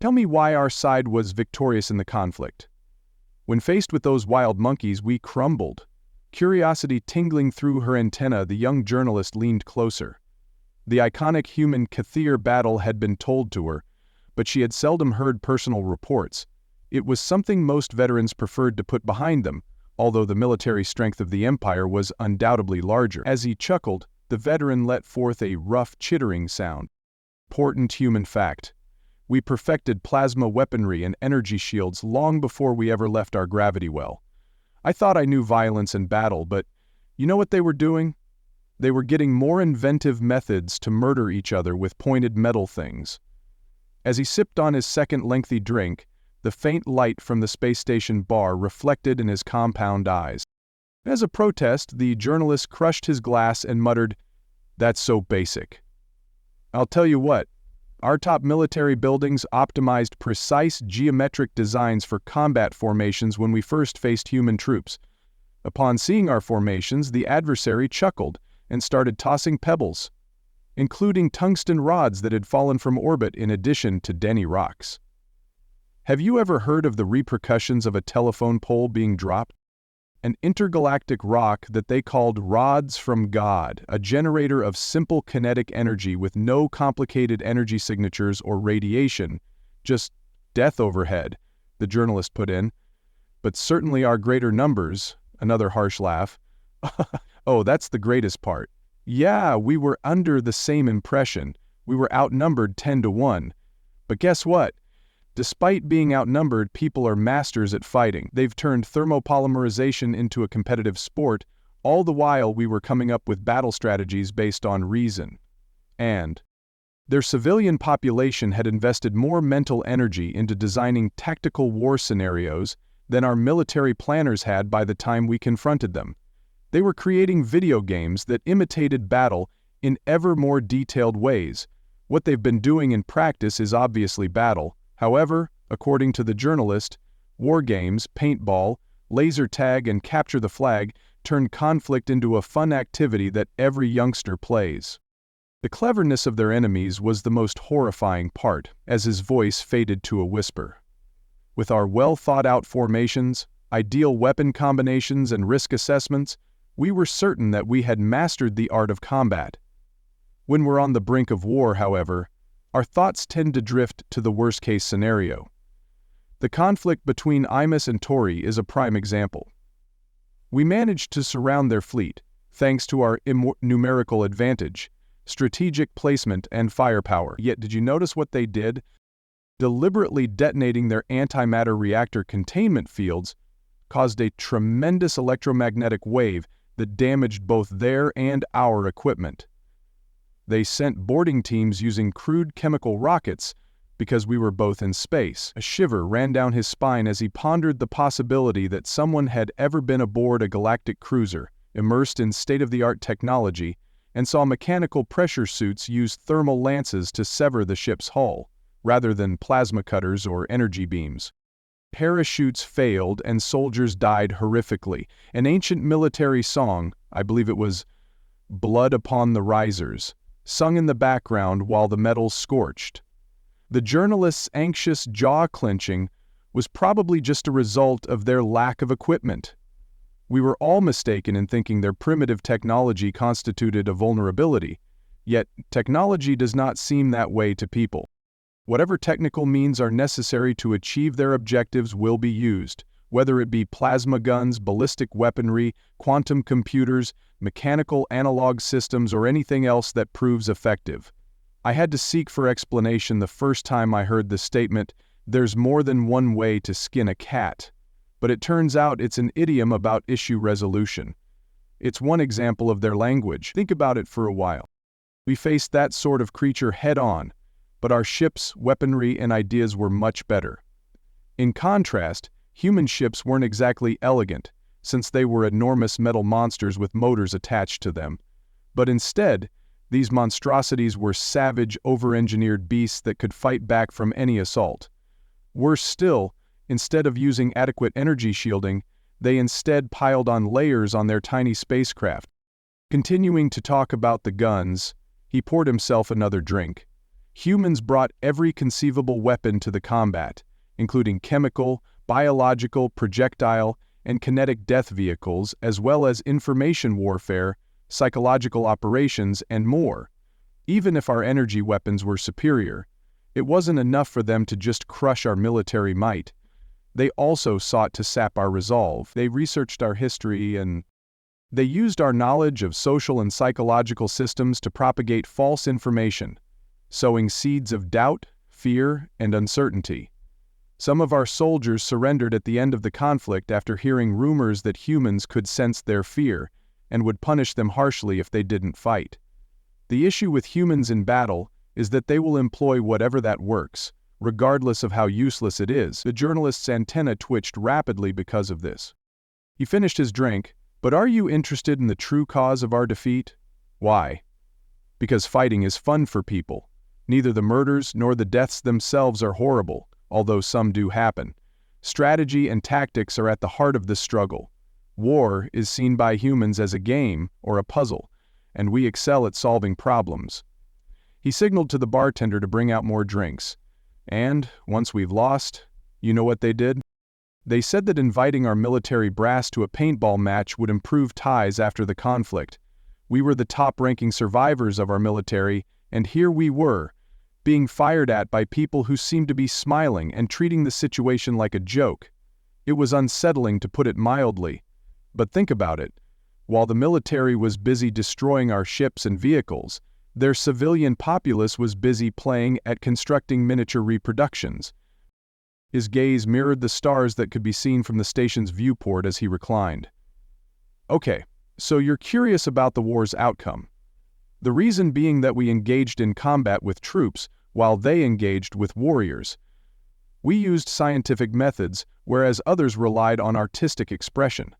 Tell me why our side was victorious in the conflict. When faced with those wild monkeys, we crumbled. Curiosity tingling through her antenna, the young journalist leaned closer. The iconic human cther battle had been told to her, but she had seldom heard personal reports. It was something most veterans preferred to put behind them, although the military strength of the Empire was undoubtedly larger. As he chuckled, the veteran let forth a rough chittering sound. Important human fact. We perfected plasma weaponry and energy shields long before we ever left our gravity well. I thought I knew violence and battle, but you know what they were doing? They were getting more inventive methods to murder each other with pointed metal things. As he sipped on his second lengthy drink, the faint light from the space station bar reflected in his compound eyes. As a protest, the journalist crushed his glass and muttered, "That's so basic." I'll tell you what. Our top military buildings optimized precise geometric designs for combat formations when we first faced human troops. Upon seeing our formations, the adversary chuckled and started tossing pebbles, including tungsten rods that had fallen from orbit in addition to Denny rocks. Have you ever heard of the repercussions of a telephone pole being dropped? An intergalactic rock that they called rods from God, a generator of simple kinetic energy with no complicated energy signatures or radiation, just death overhead, the journalist put in. But certainly our greater numbers, another harsh laugh. Oh, that's the greatest part. Yeah, we were under the same impression. We were outnumbered 10-1. But guess what? Despite being outnumbered, people are masters at fighting. They've turned thermopolymerization into a competitive sport, all the while we were coming up with battle strategies based on reason. And their civilian population had invested more mental energy into designing tactical war scenarios than our military planners had by the time we confronted them. They were creating video games that imitated battle in ever more detailed ways. What they've been doing in practice is obviously battle. However, according to the journalist, war games, paintball, laser tag, and capture the flag turned conflict into a fun activity that every youngster plays. The cleverness of their enemies was the most horrifying part, as his voice faded to a whisper. With our well-thought-out formations, ideal weapon combinations, and risk assessments, we were certain that we had mastered the art of combat. When we're on the brink of war, however, our thoughts tend to drift to the worst-case scenario. The conflict between Imus and Tori is a prime example. We managed to surround their fleet, thanks to our numerical advantage, strategic placement, and firepower. Yet did you notice what they did? Deliberately detonating their antimatter reactor containment fields caused a tremendous electromagnetic wave that damaged both their and our equipment. They sent boarding teams using crude chemical rockets because we were both in space. A shiver ran down his spine as he pondered the possibility that someone had ever been aboard a galactic cruiser, immersed in state-of-the-art technology, and saw mechanical pressure suits use thermal lances to sever the ship's hull, rather than plasma cutters or energy beams. Parachutes failed and soldiers died horrifically. An ancient military song, I believe it was "Blood Upon the Risers," sung in the background while the metals scorched. The journalist's anxious jaw-clenching was probably just a result of their lack of equipment. We were all mistaken in thinking their primitive technology constituted a vulnerability, yet technology does not seem that way to people. Whatever technical means are necessary to achieve their objectives will be used, whether it be plasma guns, ballistic weaponry, quantum computers, mechanical analog systems, or anything else that proves effective. I had to seek for explanation the first time I heard the statement, "There's more than one way to skin a cat." But it turns out it's an idiom about issue resolution. It's one example of their language. Think about it for a while. We faced that sort of creature head-on, but our ships, weaponry, and ideas were much better. In contrast, human ships weren't exactly elegant, since they were enormous metal monsters with motors attached to them. But instead, these monstrosities were savage, over-engineered beasts that could fight back from any assault. Worse still, instead of using adequate energy shielding, they instead piled on layers on their tiny spacecraft. Continuing to talk about the guns, he poured himself another drink. Humans brought every conceivable weapon to the combat, including chemical, biological, projectile, and kinetic death vehicles, as well as information warfare, psychological operations, and more. Even if our energy weapons were superior, it wasn't enough for them to just crush our military might. They also sought to sap our resolve. They researched our history and they used our knowledge of social and psychological systems to propagate false information, sowing seeds of doubt, fear, and uncertainty. Some of our soldiers surrendered at the end of the conflict after hearing rumors that humans could sense their fear and would punish them harshly if they didn't fight. The issue with humans in battle is that they will employ whatever that works, regardless of how useless it is. The journalist's antenna twitched rapidly because of this. He finished his drink. But are you interested in the true cause of our defeat? Why? Because fighting is fun for people. Neither the murders nor the deaths themselves are horrible, although some do happen. Strategy and tactics are at the heart of this struggle. War is seen by humans as a game or a puzzle, and we excel at solving problems. He signaled to the bartender to bring out more drinks. And, once we've lost, you know what they did? They said that inviting our military brass to a paintball match would improve ties after the conflict. We were the top-ranking survivors of our military, and here we were, being fired at by people who seemed to be smiling and treating the situation like a joke. It was unsettling, to put it mildly. But think about it. While the military was busy destroying our ships and vehicles, their civilian populace was busy playing at constructing miniature reproductions. His gaze mirrored the stars that could be seen from the station's viewport as he reclined. Okay, so you're curious about the war's outcome. The reason being that we engaged in combat with troops while they engaged with warriors. We used scientific methods, whereas others relied on artistic expression.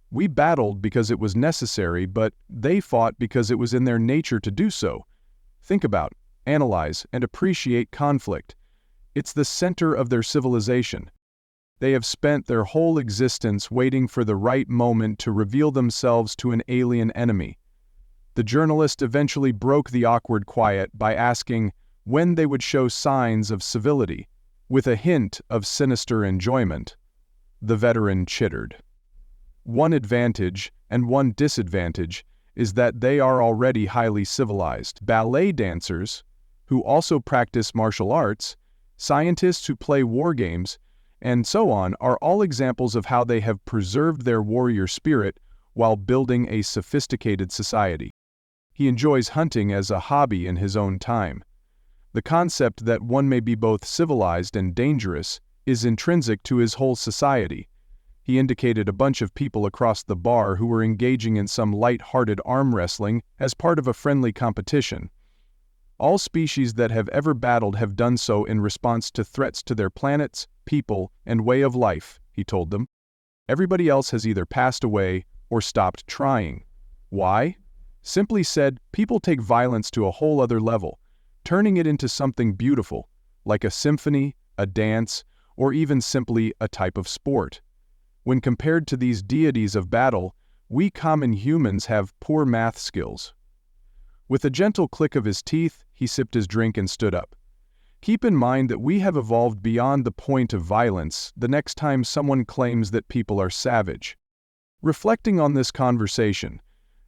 We battled because it was necessary, but they fought because it was in their nature to do so. Think about, analyze, and appreciate conflict. It's the center of their civilization. They have spent their whole existence waiting for the right moment to reveal themselves to an alien enemy. The journalist eventually broke the awkward quiet by asking when they would show signs of civility, with a hint of sinister enjoyment. The veteran chittered. One advantage and one disadvantage is that they are already highly civilized. Ballet dancers, who also practice martial arts, scientists who play war games, and so on, are all examples of how they have preserved their warrior spirit while building a sophisticated society. He enjoys hunting as a hobby in his own time. The concept that one may be both civilized and dangerous is intrinsic to his whole society. He indicated a bunch of people across the bar who were engaging in some light-hearted arm wrestling as part of a friendly competition. All species that have ever battled have done so in response to threats to their planets, people, and way of life, he told them. Everybody else has either passed away or stopped trying. Why? Simply said, people take violence to a whole other level, turning it into something beautiful, like a symphony, a dance, or even simply a type of sport. When compared to these deities of battle, we common humans have poor math skills. With a gentle click of his teeth, he sipped his drink and stood up. Keep in mind that we have evolved beyond the point of violence the next time someone claims that people are savage. Reflecting on this conversation,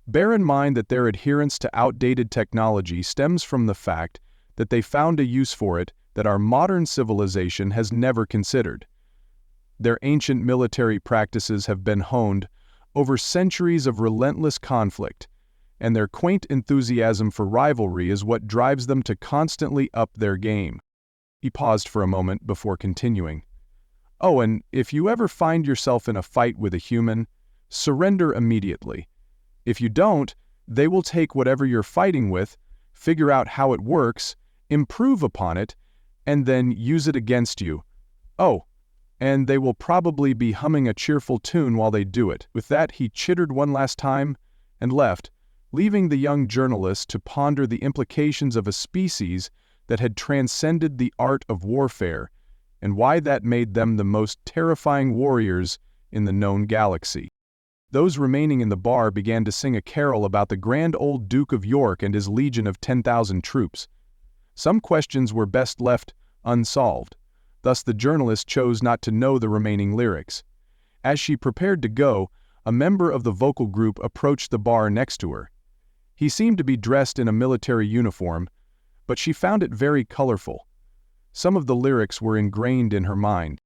bear in mind that their adherence to outdated technology stems from the fact that they found a use for it that our modern civilization has never considered. Their ancient military practices have been honed over centuries of relentless conflict, and their quaint enthusiasm for rivalry is what drives them to constantly up their game. He paused for a moment before continuing. Oh, and if you ever find yourself in a fight with a human, surrender immediately. If you don't, they will take whatever you're fighting with, figure out how it works, improve upon it, and then use it against you. Oh, and they will probably be humming a cheerful tune while they do it. With that, he chittered one last time and left, leaving the young journalist to ponder the implications of a species that had transcended the art of warfare and why that made them the most terrifying warriors in the known galaxy. Those remaining in the bar began to sing a carol about the grand old Duke of York and his legion of 10,000 troops. Some questions were best left unsolved. Thus the journalist chose not to know the remaining lyrics. As she prepared to go, a member of the vocal group approached the bar next to her. He seemed to be dressed in a military uniform, but she found it very colorful. Some of the lyrics were ingrained in her mind.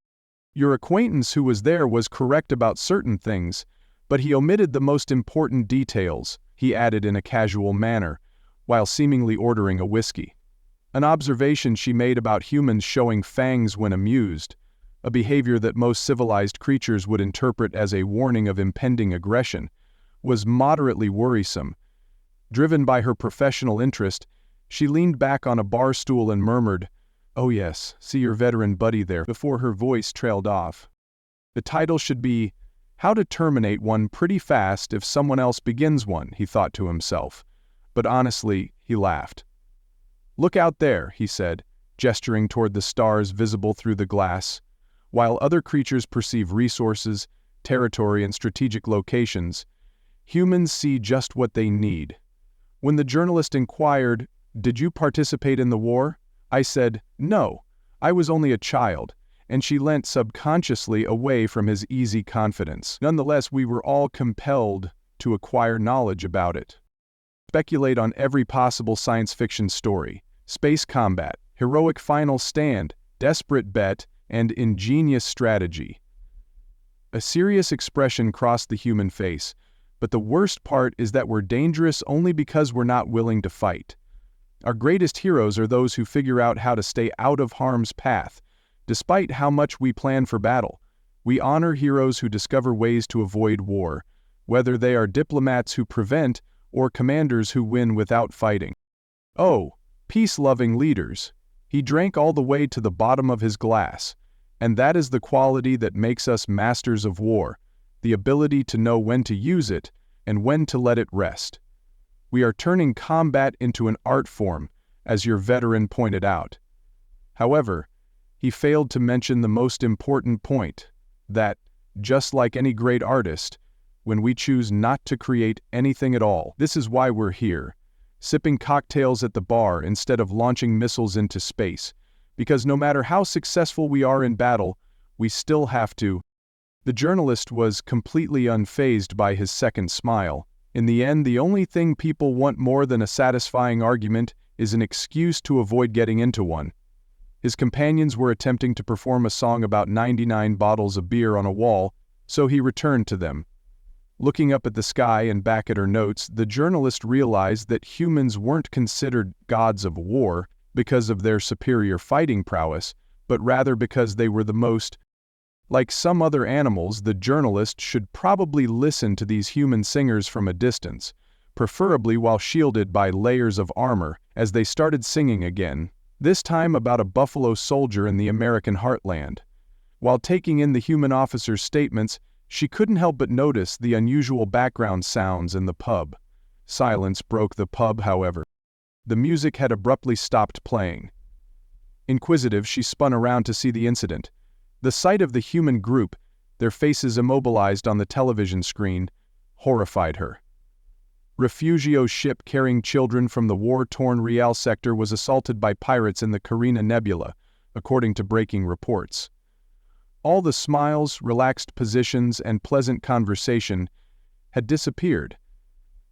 Your acquaintance who was there was correct about certain things, but he omitted the most important details, he added in a casual manner, while seemingly ordering a whiskey. An observation she made about humans showing fangs when amused, a behavior that most civilized creatures would interpret as a warning of impending aggression, was moderately worrisome. Driven by her professional interest, she leaned back on a bar stool and murmured, "Oh yes, see your veteran buddy there," before her voice trailed off. The title should be, "How to Terminate One Pretty Fast If Someone Else Begins One," he thought to himself. But honestly, he laughed. "Look out there," he said, gesturing toward the stars visible through the glass. While other creatures perceive resources, territory, and strategic locations, humans see just what they need. When the journalist inquired, "Did you participate in the war?" I said, "No, I was only a child," and she leant subconsciously away from his easy confidence. Nonetheless, we were all compelled to acquire knowledge about it. Speculate on every possible science fiction story: space combat, heroic final stand, desperate bet, and ingenious strategy. A serious expression crossed the human face, but the worst part is that we're dangerous only because we're not willing to fight. Our greatest heroes are those who figure out how to stay out of harm's path. Despite how much we plan for battle, we honor heroes who discover ways to avoid war, whether they are diplomats who prevent or commanders who win without fighting. Oh, peace-loving leaders. He drank all the way to the bottom of his glass, and that is the quality that makes us masters of war, the ability to know when to use it and when to let it rest. We are turning combat into an art form, as your veteran pointed out. However, he failed to mention the most important point, that, just like any great artist, when we choose not to create anything at all, this is why we're here, sipping cocktails at the bar instead of launching missiles into space, because no matter how successful we are in battle, we still have to. The journalist was completely unfazed by his second smile. In the end, the only thing people want more than a satisfying argument is an excuse to avoid getting into one. His companions were attempting to perform a song about 99 bottles of beer on a wall, so he returned to them. Looking up at the sky and back at her notes, the journalist realized that humans weren't considered gods of war because of their superior fighting prowess, but rather because they were the most. Like some other animals, the journalist should probably listen to these human singers from a distance, preferably while shielded by layers of armor, as they started singing again, this time about a buffalo soldier in the American heartland. While taking in the human officer's statements, she couldn't help but notice the unusual background sounds in the pub. Silence broke the pub, however. The music had abruptly stopped playing. Inquisitive, she spun around to see the incident. The sight of the human group, their faces immobilized on the television screen, horrified her. Refugio's ship carrying children from the war-torn Rial sector was assaulted by pirates in the Carina Nebula, according to breaking reports. All the smiles, relaxed positions, and pleasant conversation had disappeared,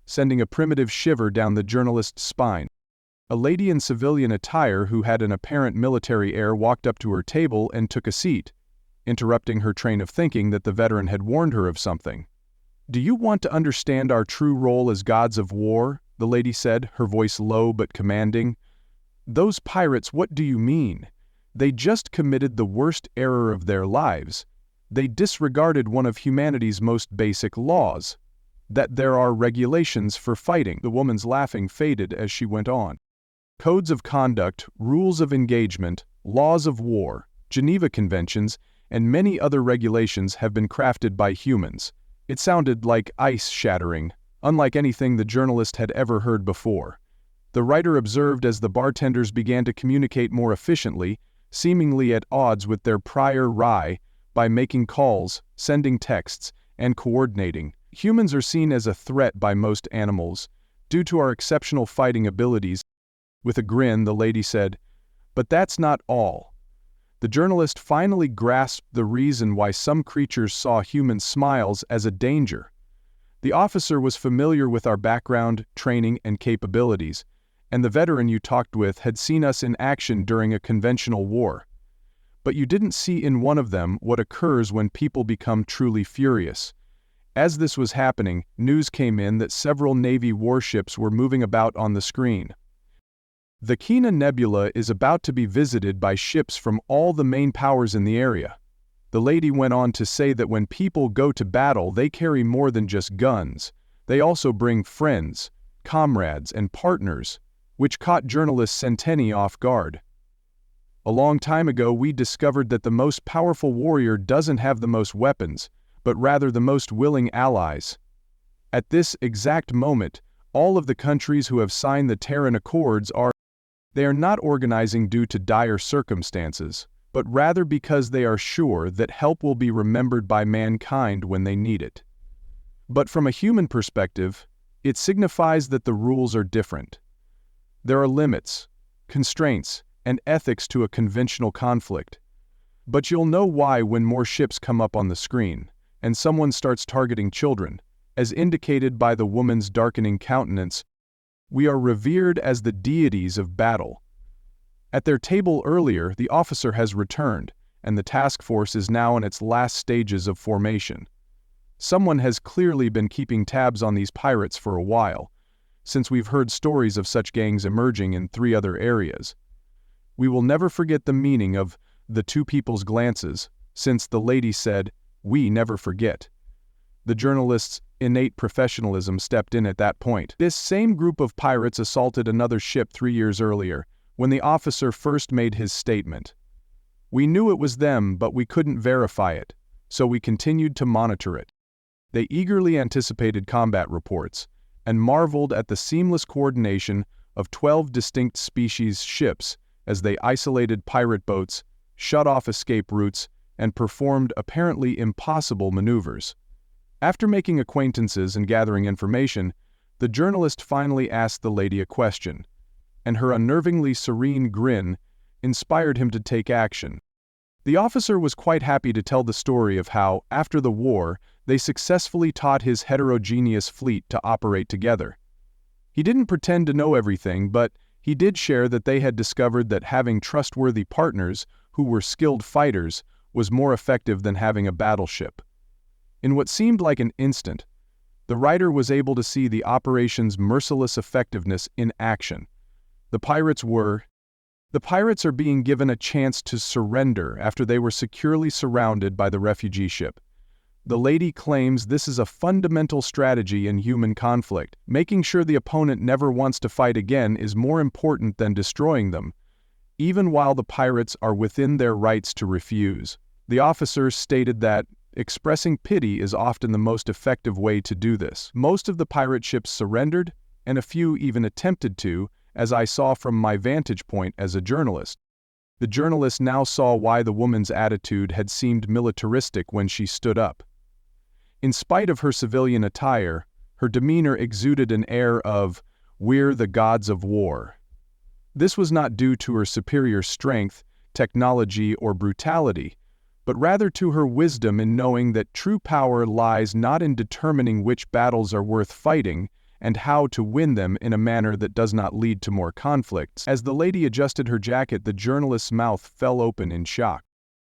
sending a primitive shiver down the journalist's spine. A lady in civilian attire who had an apparent military air walked up to her table and took a seat, interrupting her train of thinking that the veteran had warned her of something. "Do you want to understand our true role as gods of war?" the lady said, her voice low but commanding. "Those pirates, what do you mean? They just committed the worst error of their lives. They disregarded one of humanity's most basic laws, that there are regulations for fighting." The woman's laughing faded as she went on. "Codes of conduct, rules of engagement, laws of war, Geneva Conventions, and many other regulations have been crafted by humans." It sounded like ice shattering, unlike anything the journalist had ever heard before. The writer observed as the bartenders began to communicate more efficiently, seemingly at odds with their prior rye, by making calls, sending texts, and coordinating. Humans are seen as a threat by most animals, due to our exceptional fighting abilities. With a grin, the lady said, "But that's not all." The journalist finally grasped the reason why some creatures saw human smiles as a danger. The officer was familiar with our background, training, and capabilities, and the veteran you talked with had seen us in action during a conventional war. But you didn't see in one of them what occurs when people become truly furious. As this was happening, news came in that several Navy warships were moving about on the screen. The Kina Nebula is about to be visited by ships from all the main powers in the area. The lady went on to say that when people go to battle, they carry more than just guns. They also bring friends, comrades, and partners, which caught journalist Centeni off guard. A long time ago, we discovered that the most powerful warrior doesn't have the most weapons, but rather the most willing allies. At this exact moment, all of the countries who have signed the Terran Accords they are not organizing due to dire circumstances, but rather because they are sure that help will be remembered by mankind when they need it. But from a human perspective, it signifies that the rules are different. There are limits, constraints, and ethics to a conventional conflict. But you'll know why when more ships come up on the screen, and someone starts targeting children, as indicated by the woman's darkening countenance. We are revered as the deities of battle. At their table earlier, the officer has returned, and the task force is now in its last stages of formation. Someone has clearly been keeping tabs on these pirates for a while, since we've heard stories of such gangs emerging in 3 other areas. We will never forget the meaning of the two people's glances, since the lady said, "We never forget." The journalist's innate professionalism stepped in at that point. This same group of pirates assaulted another ship 3 years earlier, when the officer first made his statement. We knew it was them, but we couldn't verify it, so we continued to monitor it. They eagerly anticipated combat reports, and marveled at the seamless coordination of 12 distinct species ships as they isolated pirate boats, shut off escape routes, and performed apparently impossible maneuvers. After making acquaintances and gathering information, the journalist finally asked the lady a question, and her unnervingly serene grin inspired him to take action. The officer was quite happy to tell the story of how, after the war, they successfully taught his heterogeneous fleet to operate together. He didn't pretend to know everything, but he did share that they had discovered that having trustworthy partners who were skilled fighters was more effective than having a battleship. In what seemed like an instant, the writer was able to see the operation's merciless effectiveness in action. The pirates are being given a chance to surrender after they were securely surrounded by the refugee ship. The lady claims this is a fundamental strategy in human conflict. Making sure the opponent never wants to fight again is more important than destroying them, even while the pirates are within their rights to refuse. The officer stated that expressing pity is often the most effective way to do this. Most of the pirate ships surrendered, and a few even attempted to, as I saw from my vantage point as a journalist. The journalist now saw why the woman's attitude had seemed militaristic when she stood up. In spite of her civilian attire, her demeanor exuded an air of, "We're the gods of war." This was not due to her superior strength, technology, or brutality, but rather to her wisdom in knowing that true power lies not in determining which battles are worth fighting and how to win them in a manner that does not lead to more conflicts. As the lady adjusted her jacket, the journalist's mouth fell open in shock.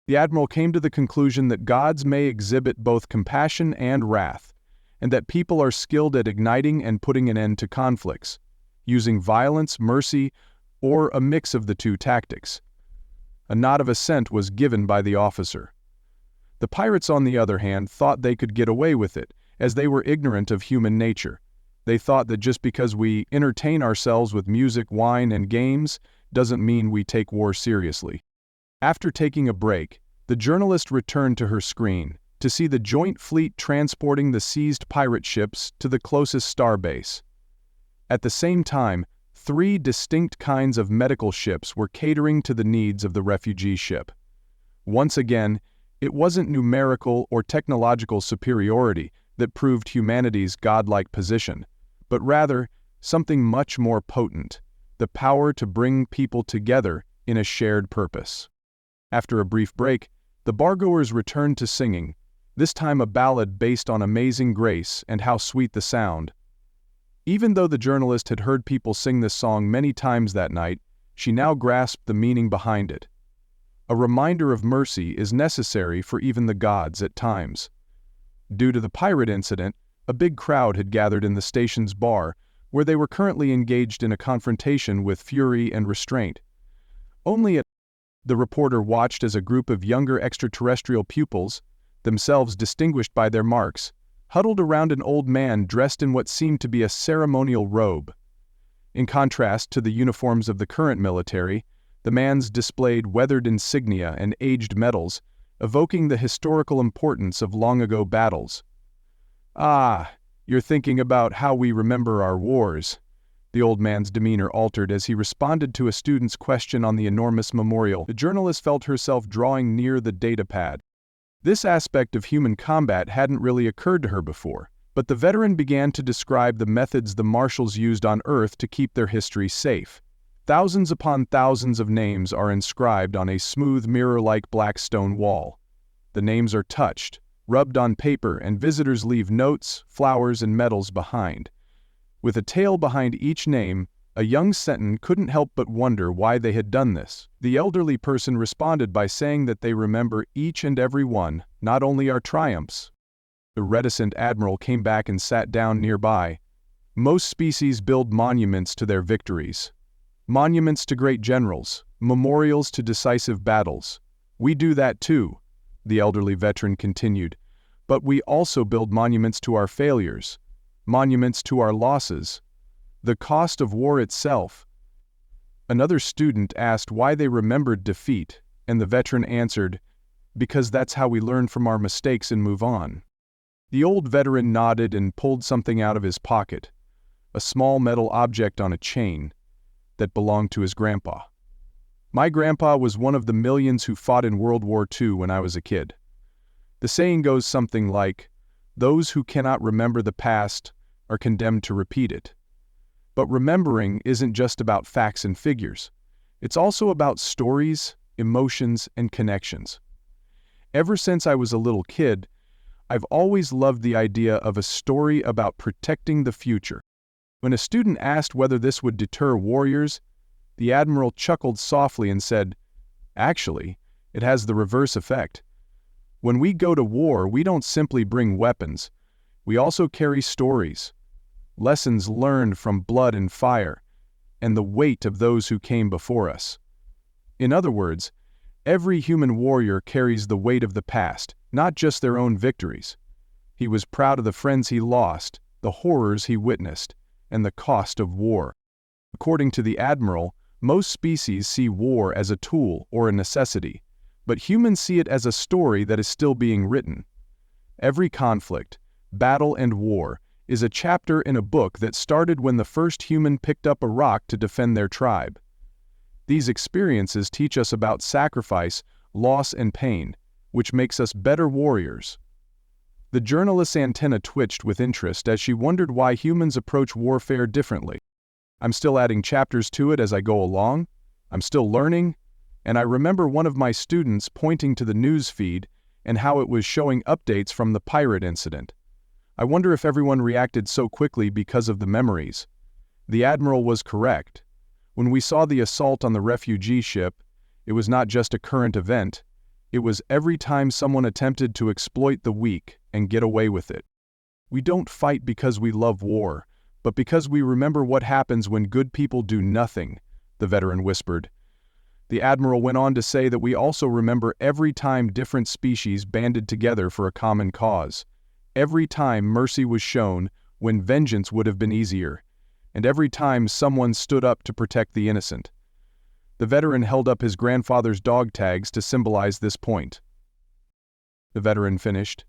The admiral came to the conclusion that gods may exhibit both compassion and wrath, and that people are skilled at igniting and putting an end to conflicts, using violence, mercy, or a mix of the two tactics. A nod of assent was given by the officer. The pirates, on the other hand, thought they could get away with it, as they were ignorant of human nature. They thought that just because we entertain ourselves with music, wine, and games doesn't mean we take war seriously. After taking a break, the journalist returned to her screen to see the joint fleet transporting the seized pirate ships to the closest starbase. At the same time, 3 distinct kinds of medical ships were catering to the needs of the refugee ship. Once again, it wasn't numerical or technological superiority that proved humanity's godlike position, but rather something much more potent: the power to bring people together in a shared purpose. After a brief break, the bargoers returned to singing, this time a ballad based on Amazing Grace and How Sweet the Sound. Even though the journalist had heard people sing this song many times that night, she now grasped the meaning behind it. A reminder of mercy is necessary for even the gods at times. Due to the pirate incident, a big crowd had gathered in the station's bar, where they were currently engaged in a confrontation with fury and restraint. The reporter watched as a group of younger extraterrestrial pupils, themselves distinguished by their marks, huddled around an old man dressed in what seemed to be a ceremonial robe. In contrast to the uniforms of the current military, the man's displayed weathered insignia and aged medals, evoking the historical importance of long-ago battles. "Ah, you're thinking about how we remember our wars." The old man's demeanor altered as he responded to a student's question on the enormous memorial. The journalist felt herself drawing near the datapad. This aspect of human combat hadn't really occurred to her before, but the veteran began to describe the methods the marshals used on Earth to keep their history safe. Thousands upon thousands of names are inscribed on a smooth mirror-like black stone wall. The names are touched, rubbed on paper, and visitors leave notes, flowers, and medals behind. With a tale behind each name, a young sentinel couldn't help but wonder why they had done this. The elderly person responded by saying that they remember each and every one, not only our triumphs. The reticent admiral came back and sat down nearby. Most species build monuments to their victories. Monuments to great generals, memorials to decisive battles. We do that too, the elderly veteran continued. But we also build monuments to our failures, monuments to our losses, the cost of war itself. Another student asked why they remembered defeat, and the veteran answered, "Because that's how we learn from our mistakes and move on." The old veteran nodded and pulled something out of his pocket, a small metal object on a chain that belonged to his grandpa. "My grandpa was one of the millions who fought in World War II when I was a kid. The saying goes something like, 'Those who cannot remember the past are condemned to repeat it.' But remembering isn't just about facts and figures. It's also about stories, emotions, and connections. Ever since I was a little kid, I've always loved the idea of a story about protecting the future." When a student asked whether this would deter warriors, the admiral chuckled softly and said, "Actually, it has the reverse effect. When we go to war, we don't simply bring weapons. We also carry stories, lessons learned from blood and fire, and the weight of those who came before us." In other words, every human warrior carries the weight of the past, not just their own victories. He was proud of the friends he lost, the horrors he witnessed, and the cost of war. According to the admiral, most species see war as a tool or a necessity, but humans see it as a story that is still being written. Every conflict, battle, and war is a chapter in a book that started when the first human picked up a rock to defend their tribe. These experiences teach us about sacrifice, loss, and pain, which makes us better warriors. The journalist's antenna twitched with interest as she wondered why humans approach warfare differently. "I'm still adding chapters to it as I go along. I'm still learning, and I remember one of my students pointing to the news feed and how it was showing updates from the pirate incident. I wonder if everyone reacted so quickly because of the memories." The admiral was correct. When we saw the assault on the refugee ship, it was not just a current event. It was every time someone attempted to exploit the weak and get away with it. "We don't fight because we love war, but because we remember what happens when good people do nothing," the veteran whispered. The admiral went on to say that we also remember every time different species banded together for a common cause, every time mercy was shown when vengeance would have been easier, and every time someone stood up to protect the innocent. The veteran held up his grandfather's dog tags to symbolize this point. The veteran finished,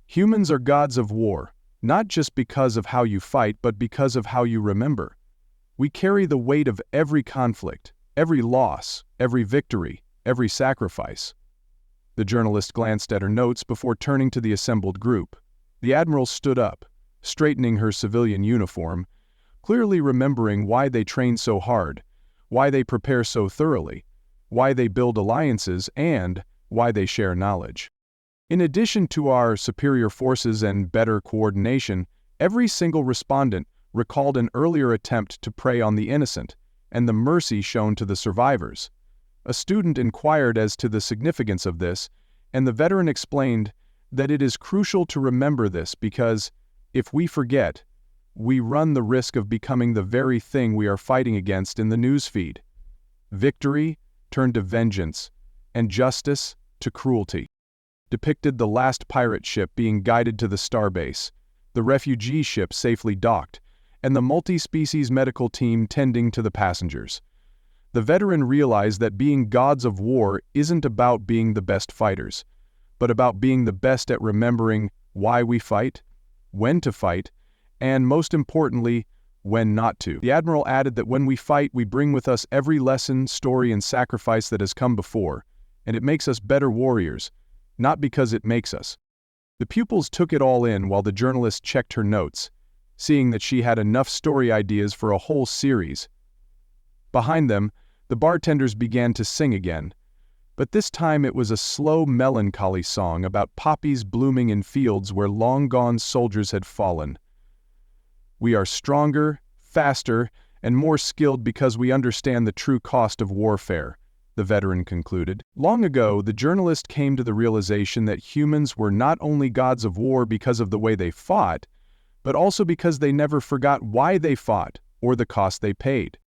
"Humans are gods of war, not just because of how you fight, but because of how you remember. We carry the weight of every conflict, every loss, every victory, every sacrifice." The journalist glanced at her notes before turning to the assembled group. The admiral stood up, straightening her civilian uniform, clearly remembering why they trained so hard, why they prepare so thoroughly, why they build alliances, and why they share knowledge. In addition to our superior forces and better coordination, every single respondent recalled an earlier attempt to prey on the innocent and the mercy shown to the survivors. A student inquired as to the significance of this, and the veteran explained that it is crucial to remember this because, if we forget, we run the risk of becoming the very thing we are fighting against in the newsfeed. Victory turned to vengeance, and justice to cruelty. Depicted the last pirate ship being guided to the starbase, the refugee ship safely docked, and the multi-species medical team tending to the passengers. The veteran realized that being gods of war isn't about being the best fighters, but about being the best at remembering why we fight, when to fight, and most importantly, when not to. The Admiral added that when we fight, we bring with us every lesson, story, and sacrifice that has come before, and it makes us better warriors, not because it makes us. The pupils took it all in while the journalist checked her notes, seeing that she had enough story ideas for a whole series. Behind them, the bartenders began to sing again, but this time it was a slow, melancholy song about poppies blooming in fields where long-gone soldiers had fallen. We are stronger, faster, and more skilled because we understand the true cost of warfare, the veteran concluded. Long ago, the journalist came to the realization that humans were not only gods of war because of the way they fought, but also because they never forgot why they fought or the cost they paid.